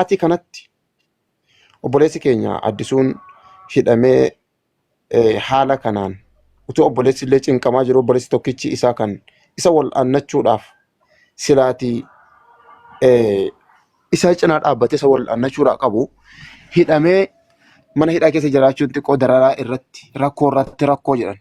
ati kanatti obboleessi keenya addisuun hidhamee haala kanaan utuu obboleessi illee cinqamaa jiru obboleessi tokkichi isaa kan isa wal aannachuudhaaf silaati isa cinaa dhaabbatee isa wal aannachuudhaaf qabu hidhamee mana hidhaa keessa jiraachuun xiqqoo dararaa irratti rakkoo jedhan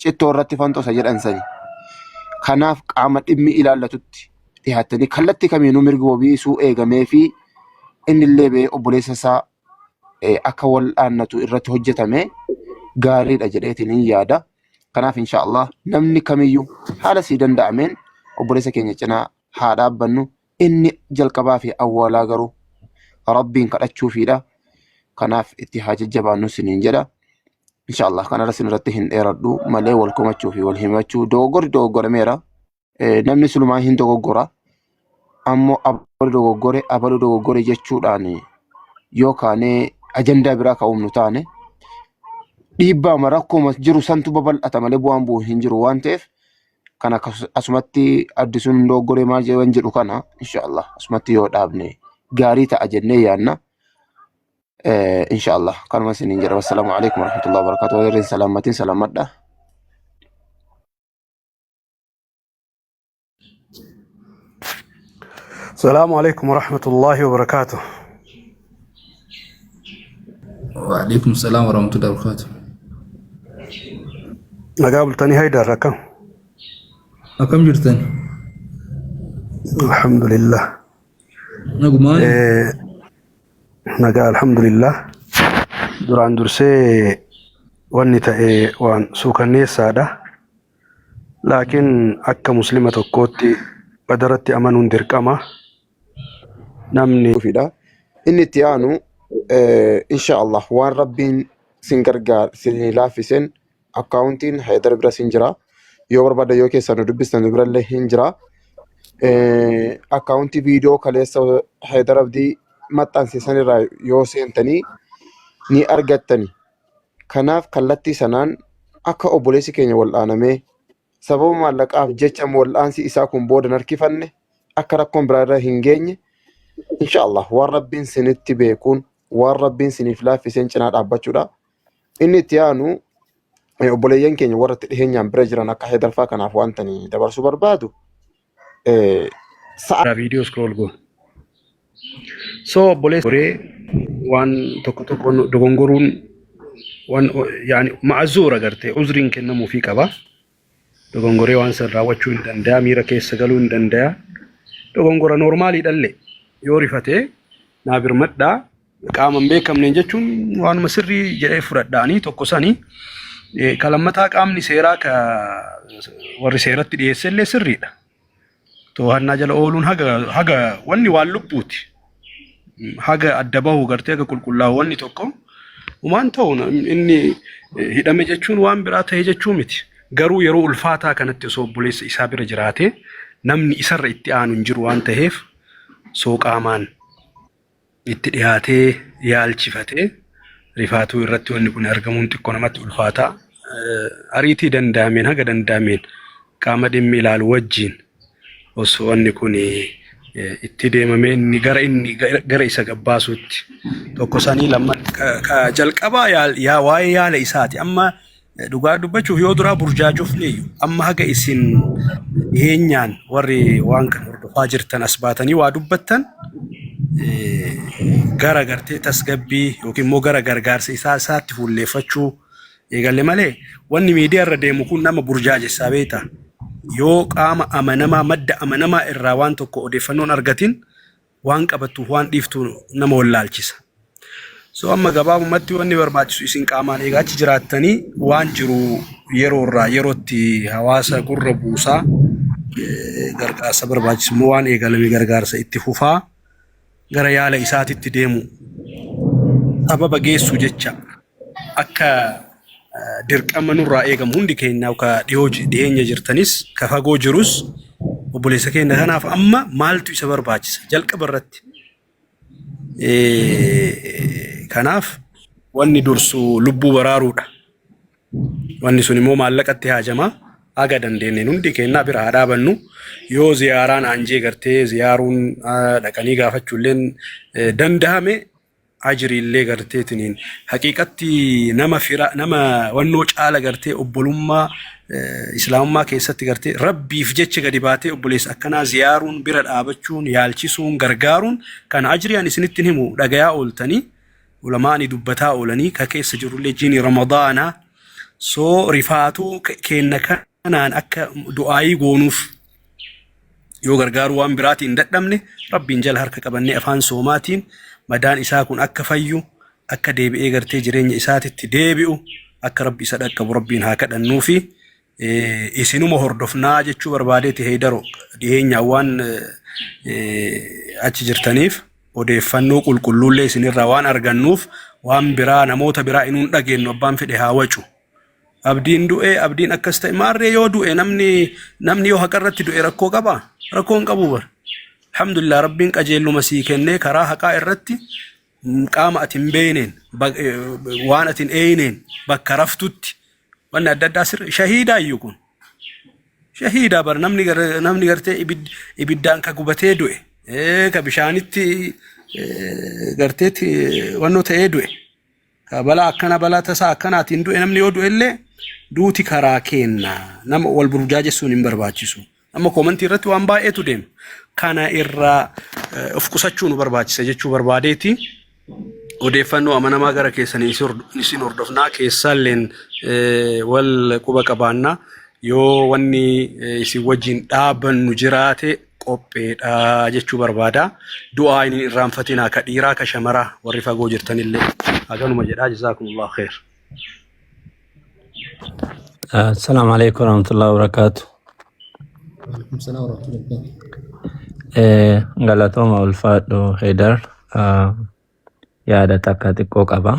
cittoo irratti fantosa jedhan sani. Kanaaf qaama dhimmi ilaallatutti dhiyaatanii kallattii kamiinuu mirgi wabiisuu eegamee fi inni illee bee obboleessa isaa akka wal aannatu irratti hojjetame gaariidha jedheetiin hin yaada. Kanaaf inshaallah namni kamiyyuu haala sii danda'ameen obboleessa keenya cinaa haa dhaabbannu. Inni jalqabaa fi awwaalaa garuu rabbiin kadhachuufiidha. Kanaaf itti haa jajjabaannu siniin jedha. Inshaallah kanarra sinirratti hin dheeradhu malee wal komachuu fi wal himachuu dogoggorameera. Namni sulumaa hin dogoggora. Ammoo abalu dogoggore jechuudhaan yookaan ajandaa biraa ka'uumnu taane dhiibbaa rakkoo jiru santu babal'ata malee bu'aan bu'u hin jiru waan ta'eef kan asumatti addisuun dogoggoree maal jedhu kana inshaallah asumatti yoo dhaabne gaarii ta'a jennee yaadna. إن شاء الله كان مسنين جرى والسلام عليكم ورحمة الله وبركاته وغير سلامتين سلامات ده. السلام عليكم ورحمة الله وبركاته. وعليكم السلام ورحمة الله وبركاته. نقابل تاني هيدا ركم. أكم جرتين؟ الحمد لله. نقمان. nagaa alhamdulillah duraan dursee wanni ta'e waan suukanneessaadha laakiin akka muslima tokkootti badaratti amanuun dirqama namni fida inni itti aanu inshaallah waan rabbiin sin gargaar sin laafisen akkaawuntiin Haydar bira sin jira yoo barbaada yoo keessan dubbistan birallee hin jira akkaawuntii viidiyoo kaleessa Haydar Abdii maxxansiisan irraa yoo seentanii ni argattani. Kanaaf kallattii sanaan akka obboleessi keenya wal'aanamee sababa maallaqaaf jecha wal'aansi isaa kun booda harkifanne akka rakkoon biraa irra hin geenye inshaallah waan rabbiin sinitti beekuun waan rabbiin siniif laaffiseen cinaa dhaabbachuudha. Inni itti aanu obboleeyyan keenya warra itti dhiheenyaan bira jiran akka Haydarfaa kanaaf wantanii dabarsuu barbaadu viidiyoo scroll go. So obboleessi waan tokko dogongoruun waan yaani ma'azuura gartee uzriin kennamuufii qaba. Dogongoree waan san raawwachuu hin danda'a miira keessa galuu hin danda'a. Dogongora normaalii dhalle yoo rifatee naa birmadhaa qaama hin beekamneen jechuun waanuma sirrii jedhee fudhadhaanii tokko sanii kalammataa qaamni seeraa ka warri seeratti dhiyeesse illee sirriidha. To'annaa jala ooluun haga wanni waan lubbuuti. Haga adda bahu gartee haga qulqullaa'u wanni tokko waan ta'u inni hidhame jechuun waan biraa ta'e jechuu miti. Garuu yeroo ulfaataa kanatti osoo obboleessa isaa bira jiraate namni isarra itti aanu hin jiru waan ta'eef soo qaamaan itti dhiyaatee yaalchifatee rifaatuu irratti wanni kun argamuun xiqqoo namatti ulfaataa. Ariitii danda'ameen haga danda'ameen qaama dhimmi ilaalu wajjin osoo wanni kun itti deemamee inni gara isa gabbaasuutti tokko sanii lamman ka jalqabaa waa'ee yaala isaati. Amma dhugaa dubbachuuf yoo duraa burjaajuuf leeyyu amma haga isin dhiheenyaan warri waan kan hordofaa jirtan as baatanii waa dubbattan gara gartee tasgabbii yookiin immoo gara gargaarsa isaatti fuulleeffachuu eegalle malee wanni miidiyaa irra deemu kun nama burjaajessaa beektaa. Yoo qaama amanamaa madda amanamaa irraa waan tokko odeeffannoon argatin waan qabattuuf waan dhiiftu nama wallaalchisa. So amma gabaabumatti wanni barbaachisu isin qaamaan eegaachi jiraattanii waan jiru yeroo irraa yerootti hawaasa gurra buusaa gargaarsa barbaachisu immoo waan eegalame gargaarsa itti fufaa gara yaala isaatitti deemu sababa geessu jecha akka dirqama nurraa eegamu hundi keenya ka dhiyeenya jirtanis ka fagoo jirus obboleessa keenya kanaaf amma maaltu isa barbaachisa jalqaba irratti kanaaf wanni dursu lubbuu baraaruudha. Wanni sun immoo maallaqatti haajama haga dandeenye hundi kennaa bira haa dhaabannu. Yoo ziyaaraan anjee gartee ziyaaruun dhaqanii gaafachuulleen dandahame ajriillee garteetiniin haqiiqatti nama wannoo caala gartee obbolummaa islaamummaa keessatti gartee rabbiif jecha gadi baatee obboleessa akkanaa ziyaaruun bira dhaabachuun yaalchisuun gargaaruun kan ajriyaan isinitti himu dhagayaa ooltanii ulamaani dubbataa oolanii ka keessa jirullee jiini ramadaanaa soo rifaatuu kenna kanaan akka du'aayii goonuuf yoo gargaaru waan biraatiin dadhabne rabbiin jala harka qabannee afaan soomaatiin madaan isaa kun akka fayyu akka deebi'ee gartee jireenya isaatitti deebi'u akka rabbi isa dhaqqabu rabbiin haa kadhannuufi isinuma hordofnaa jechuu barbaadeeti heydaro dhiyeenya waan achi jirtaniif odeeffannoo qulqulluullee isinirraa waan argannuuf waan biraa namoota biraa inuun dhageenyu abbaan fedhe haa wacu. Abdiin du'e abdiin akkas ta'e maarree yoo du'e namni yoo haqarratti du'e rakkoo qaba rakkoon qabu bar alhamdulillah rabbiin qajeelluma sii kennee karaa haqaa irratti qaama atin beeyneen waan atin eeyneen bakka raftutti wanni adda addaa sirri shahiidaa iyyuu kun shahiidaa bar namni gartee ibiddaan ka gubatee du'e ka bishaanitti garteetti wannoo ta'ee du'e balaa akkana balaa tasaa akkanaatiin du'e namni yoo du'e illee duuti karaa kenna nama wal burjaajessuun hin barbaachisu. Amma koomantii irratti waan baay'eetu deema. Kana irraa of qusachuu nu barbaachisa jechuu barbaadeeti. Odeeffannoo amanamaa gara keessanii isin hordofnaa keessaalleen wal quba qabaannaa yoo wanni isin wajjin dhaabannu jiraate qopheedha jechuu barbaada. Du'aa inni irraanfatinaa ka dhiiraa ka shamaraa warri fagoo jirtanillee haganuma jedhaa jazaakumullahu khair. Assalamu alaikum warahmatullahi wabarakatuh. Waalaikum salam warahmatullahi wabarakatuh. Galatoma ulfaadho Haydar yaada takka xiqqoo qaba.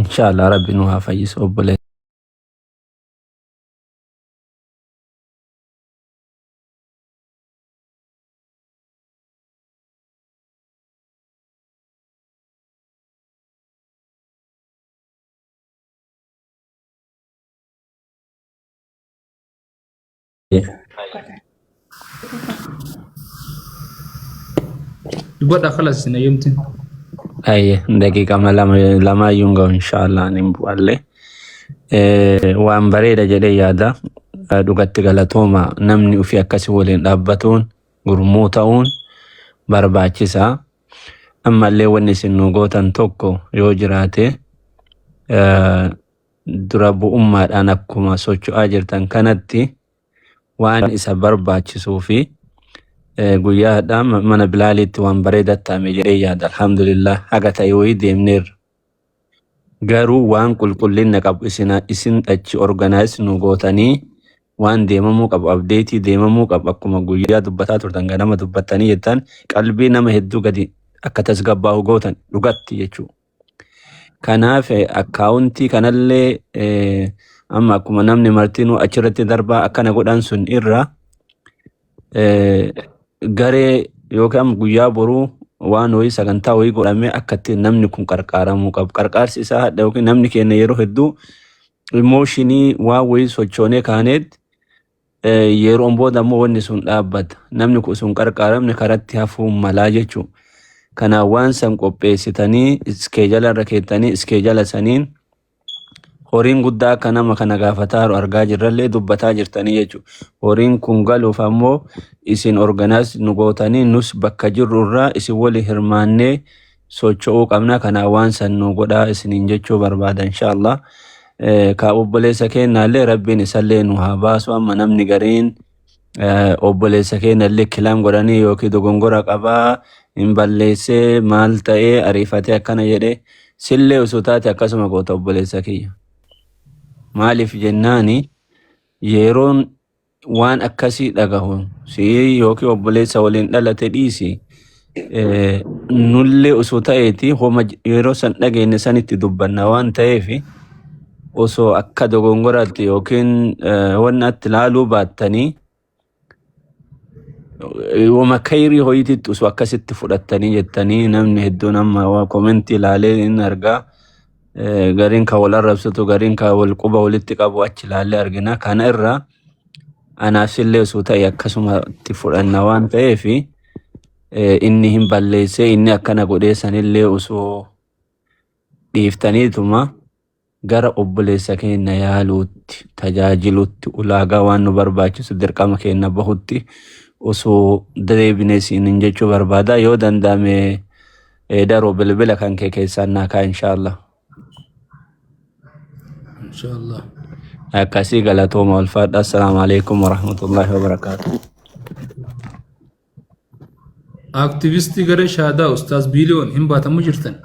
Inshallah rabbi nu haa fayyisu obboleessa. Dubadha khalas na yumtin. Ayye daqiiqa lama yunga inshallah nimbu alle. Waan bareeda jedhee yaada dhugatti galatooma namni ofii akkasii waliin dhaabbatuun gurmuu ta'uun barbaachisa. Ammallee wanni isin nu gootan tokko yoo jiraate dura bu'ummaadhaan akkuma socho'aa jirtan kanatti waan isa barbaachisuu fi guyyaadhaan mana bilaaliitti waan bareeda ta'ame jedhee yaada. Alhamdulillah haga ta'e wayii deemneerra. Garuu waan qulqullina qabu isin achi organize nu gootanii waan deemamuu qabu update deemamuu qabu akkuma guyyaa dubbataa turtan ganama dubbattanii jettan qalbii nama hedduu gadi akka tasgabbaa'u gootan dhugatti jechuudha. Kanaaf akkaawuntii kanallee amma akkuma namni martinuu achirratti darbaa akkana godhan sun irra garee yookaan guyyaa boruu waan wayii sagantaa wayii godhamee akkatti namni kun qarqaaramuu qabu. Qarqaarsi isaa hadha yookiin namni keenya yeroo hedduu emooshinii waan wayii sochoonee kaaneet yeroon booda ammoo wanni sun dhaabbata. Namni kun sun qarqaaramne karatti hafuu malaa jechuudha. Kanaaf waan san qopheessitanii iskeejala irra keettanii iskeejala saniin horiin guddaa akka nama kana gaafataa argaa jirrallee dubbataa jirtanii jechuudha. Horiin kun galuuf ammoo isin organize nu gootanii nus bakka jirru irraa isin wali hirmaannee socho'uu qabna. Kanaaf waan san nu godhaa isiniin jechuu barbaada inshallah. Ka obboleessa keenyaallee rabbiin isallee nu haa baasu. Amma namni gariin obboleessa keenyallee kilaam godhanii yookiin dogongora qabaa hin balleessee maal ta'ee ariifatee akkana jedhee sillee osoo taate akkasuma goota obboleessa kiyya. Maaliif jennaani yeroon waan akkasii dhagahu si yookiin obboleessa waliin dhalate dhiisi nullee osoo ta'eeti homa yeroo san dhageenye sanitti dubbanna waan ta'eef osoo akka dogongoraatti yookiin waan atti laaluu baattanii wama kayrii hoyititti osoo akkasitti fudhattanii jettanii namni hedduun amma komentii ilaalee hin argaa gariin ka wal arrabsatu gariin ka wal quba walitti qabu achi ilaallee argina. Kana irraa anaasillee osoo ta'e akkasumatti fudhanna waan ta'eef inni hin balleessee inni akkana godhee sanillee osoo dhiiftaniituma gara obboleessa keenya yaaluutti tajaajilutti ulaagaa waan nu barbaachisu dirqama keenya bahutti osoo deebinee siin jechuu barbaada. Yoo danda'ame daroo bilbila kan kee keessaan naa kaa inshaallah. Inshallah. Akkasii galatooma ulfaadha. Assalaamu alaikum warahmatullahi wabarakaatuh. Aktivistii gara shaadaa Ustaaz Biliyoon hin baatamu jirtan.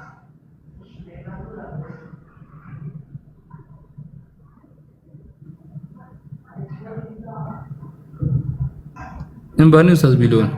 Hin baani Ustaaz Biliyoon.